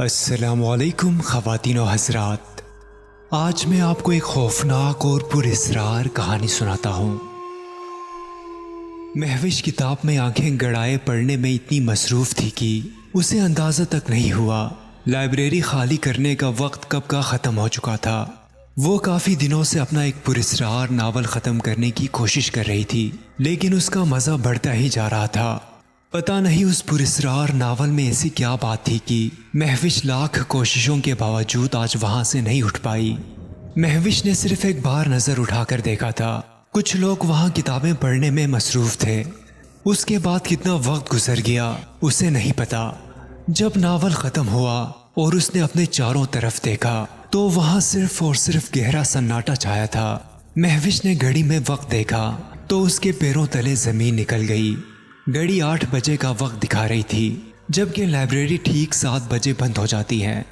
السلام علیکم خواتین و حضرات، آج میں آپ کو ایک خوفناک اور پراسرار کہانی سناتا ہوں۔ مہوش کتاب میں آنکھیں گڑائے پڑھنے میں اتنی مصروف تھی کہ اسے اندازہ تک نہیں ہوا لائبریری خالی کرنے کا وقت کب کا ختم ہو چکا تھا۔ وہ کافی دنوں سے اپنا ایک پراسرار ناول ختم کرنے کی کوشش کر رہی تھی، لیکن اس کا مزہ بڑھتا ہی جا رہا تھا۔ پتہ نہیں اس پراسرار ناول میں ایسی کیا بات تھی کہ مہوش لاکھ کوششوں کے باوجود آج وہاں سے نہیں اٹھ پائی۔ مہوش نے صرف ایک بار نظر اٹھا کر دیکھا تھا، کچھ لوگ وہاں کتابیں پڑھنے میں مصروف تھے۔ اس کے بعد کتنا وقت گزر گیا اسے نہیں پتا۔ جب ناول ختم ہوا اور اس نے اپنے چاروں طرف دیکھا تو وہاں صرف اور صرف گہرا سناٹا چھایا تھا۔ مہوش نے گھڑی میں وقت دیکھا تو اس کے پیروں تلے زمین نکل گئی۔ گھڑی 8 بجے کا وقت دکھا رہی تھی، جبکہ لائبریری ٹھیک 7 بجے بند ہو جاتی ہے۔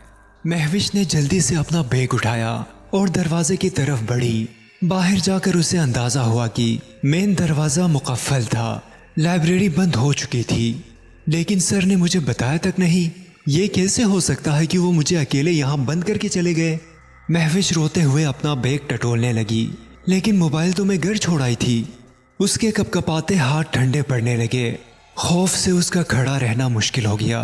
مہوش نے جلدی سے اپنا بیگ اٹھایا اور دروازے کی طرف بڑھی۔ باہر جا کر اسے اندازہ ہوا کہ مین دروازہ مقفل تھا، لائبریری بند ہو چکی تھی۔ لیکن سر نے مجھے بتایا تک نہیں، یہ کیسے ہو سکتا ہے کہ وہ مجھے اکیلے یہاں بند کر کے چلے گئے؟ مہوش روتے ہوئے اپنا بیگ ٹٹولنے لگی، لیکن موبائل تو میں گھر چھوڑ آئی تھی۔ اس کے کپکپاتے ہاتھ ٹھنڈے پڑنے لگے، خوف سے اس کا کھڑا رہنا مشکل ہو گیا۔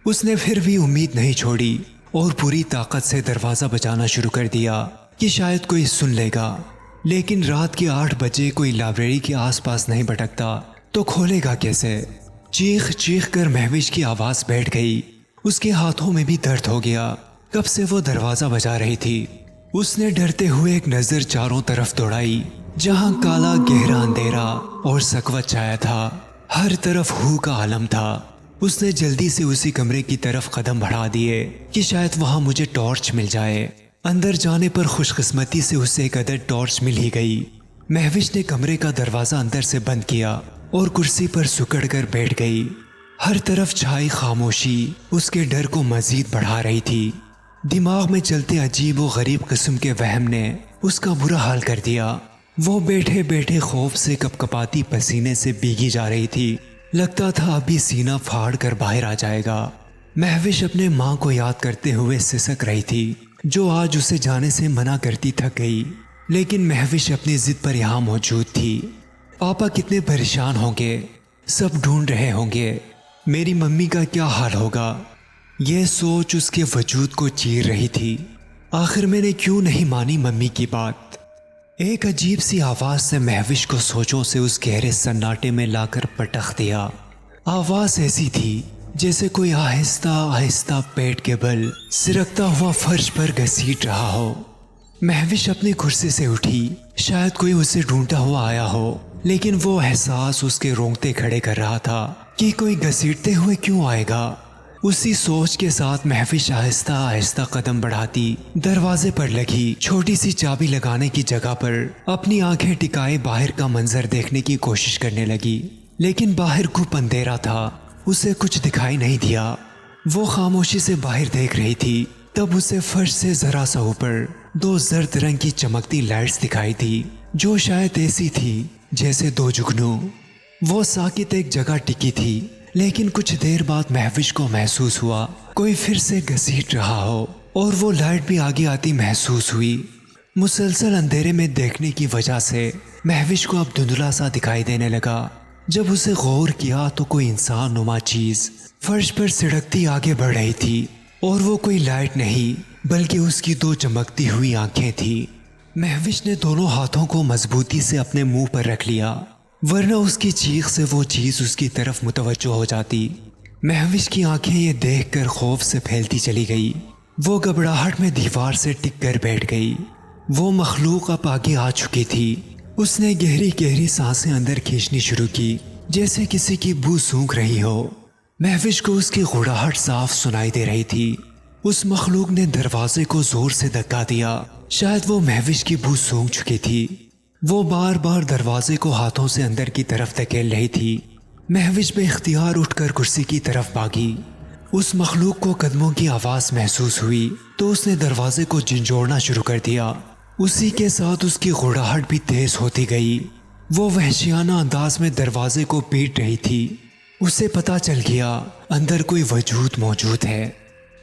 اس نے پھر بھی امید نہیں چھوڑی اور پوری طاقت سے دروازہ بجانا شروع کر دیا کہ شاید کوئی سن لے گا۔ لیکن رات کے 8 بجے کوئی لائبریری کے آس پاس نہیں بھٹکتا تو کھولے گا کیسے؟ چیخ چیخ کر مہوش کی آواز بیٹھ گئی، اس کے ہاتھوں میں بھی درد ہو گیا۔ کب سے وہ دروازہ بجا رہی تھی۔ اس نے ڈرتے ہوئے ایک نظر چاروں طرف دوڑائی، جہاں کالا گہرا اندھیرا اور سکوت چھایا تھا، ہر طرف ہو کا عالم تھا۔ اس نے جلدی سے اسی کمرے کی طرف قدم بڑھا دیے کہ شاید وہاں مجھے ٹارچ مل جائے۔ اندر جانے پر خوش قسمتی سے اسے ایک عدد ٹارچ مل ہی گئی۔ مہوش نے کمرے کا دروازہ اندر سے بند کیا اور کرسی پر سکڑ کر بیٹھ گئی۔ ہر طرف چھائی خاموشی اس کے ڈر کو مزید بڑھا رہی تھی۔ دماغ میں چلتے عجیب و غریب قسم کے وہم نے اس کا برا حال کر دیا۔ وہ بیٹھے بیٹھے خوف سے کپکپاتی پسینے سے بھیگی جا رہی تھی، لگتا تھا ابھی سینہ پھاڑ کر باہر آ جائے گا۔ مہوش اپنے ماں کو یاد کرتے ہوئے سسک رہی تھی، جو آج اسے جانے سے منع کرتی تھک گئی، لیکن مہوش اپنی ضد پر یہاں موجود تھی۔ پاپا کتنے پریشان ہوں گے، سب ڈھونڈ رہے ہوں گے، میری ممی کا کیا حال ہوگا؟ یہ سوچ اس کے وجود کو چیر رہی تھی۔ آخر میں نے کیوں نہیں مانی ممی کی بات؟ ایک عجیب سی آواز سے مہوش کو سوچوں سے اس گہرے سناٹے میں لا کر پٹخ دیا۔ آواز ایسی تھی جیسے کوئی آہستہ آہستہ پیٹ کے بل سرکتا ہوا فرش پر گھسیٹ رہا ہو۔ مہوش اپنی کرسی سے اٹھی، شاید کوئی اسے ڈھونڈتا ہوا آیا ہو، لیکن وہ احساس اس کے رونگٹے کھڑے کر رہا تھا کہ کوئی گھسیٹتے ہوئے کیوں آئے گا۔ اسی سوچ کے ساتھ مہوش آہستہ آہستہ قدم بڑھاتی دروازے پر لگی چھوٹی سی چابی لگانے کی جگہ پر اپنی آنکھیں ٹکائے باہر کا منظر دیکھنے کی کوشش کرنے لگی، لیکن باہر گھپ اندھیرا تھا، اسے کچھ دکھائی نہیں دیا۔ وہ خاموشی سے باہر دیکھ رہی تھی، تب اسے فرش سے ذرا سا اوپر 2 زرد رنگ کی چمکتی لائٹس دکھائی دی، جو شاید ایسی تھی جیسے 2 جگنو۔ وہ ساکت ایک جگہ ٹکی تھی، لیکن کچھ دیر بعد مہوش کو محسوس ہوا کوئی پھر سے گھسیٹ رہا ہو، اور وہ لائٹ بھی آگے آتی محسوس ہوئی۔ مسلسل اندھیرے میں دیکھنے کی وجہ سے مہوش کو اب دھندلا سا دکھائی دینے لگا۔ جب اسے غور کیا تو کوئی انسان نما چیز فرش پر سڑکتی آگے بڑھ رہی تھی، اور وہ کوئی لائٹ نہیں بلکہ اس کی 2 چمکتی ہوئی آنکھیں تھیں۔ مہوش نے دونوں ہاتھوں کو مضبوطی سے اپنے منہ پر رکھ لیا، ورنہ اس کی چیخ سے وہ چیز اس کی طرف متوجہ ہو جاتی۔ مہوش کی آنکھیں یہ دیکھ کر خوف سے پھیلتی چلی گئی۔ وہ گھبراہٹ میں دیوار سے ٹک کر بیٹھ گئی۔ وہ مخلوق اب آگے آ چکی تھی۔ اس نے گہری گہری سانسیں اندر کھینچنی شروع کی، جیسے کسی کی بو سونکھ رہی ہو۔ مہوش کو اس کی گڑگڑاہٹ صاف سنائی دے رہی تھی۔ اس مخلوق نے دروازے کو زور سے دھکا دیا، شاید وہ مہوش کی بو سونکھ چکی تھی۔ وہ بار بار دروازے کو ہاتھوں سے اندر کی طرف دھکیل رہی تھی۔ مہوش بے اختیار اٹھ کر کرسی کی طرف بھاگی۔ اس مخلوق کو قدموں کی آواز محسوس ہوئی تو اس نے دروازے کو جھنجھوڑنا شروع کر دیا۔ اسی کے ساتھ اس کی گڑگڑاہٹ بھی تیز ہوتی گئی۔ وہ وحشیانہ انداز میں دروازے کو پیٹ رہی تھی۔ اسے پتہ چل گیا اندر کوئی وجود موجود ہے۔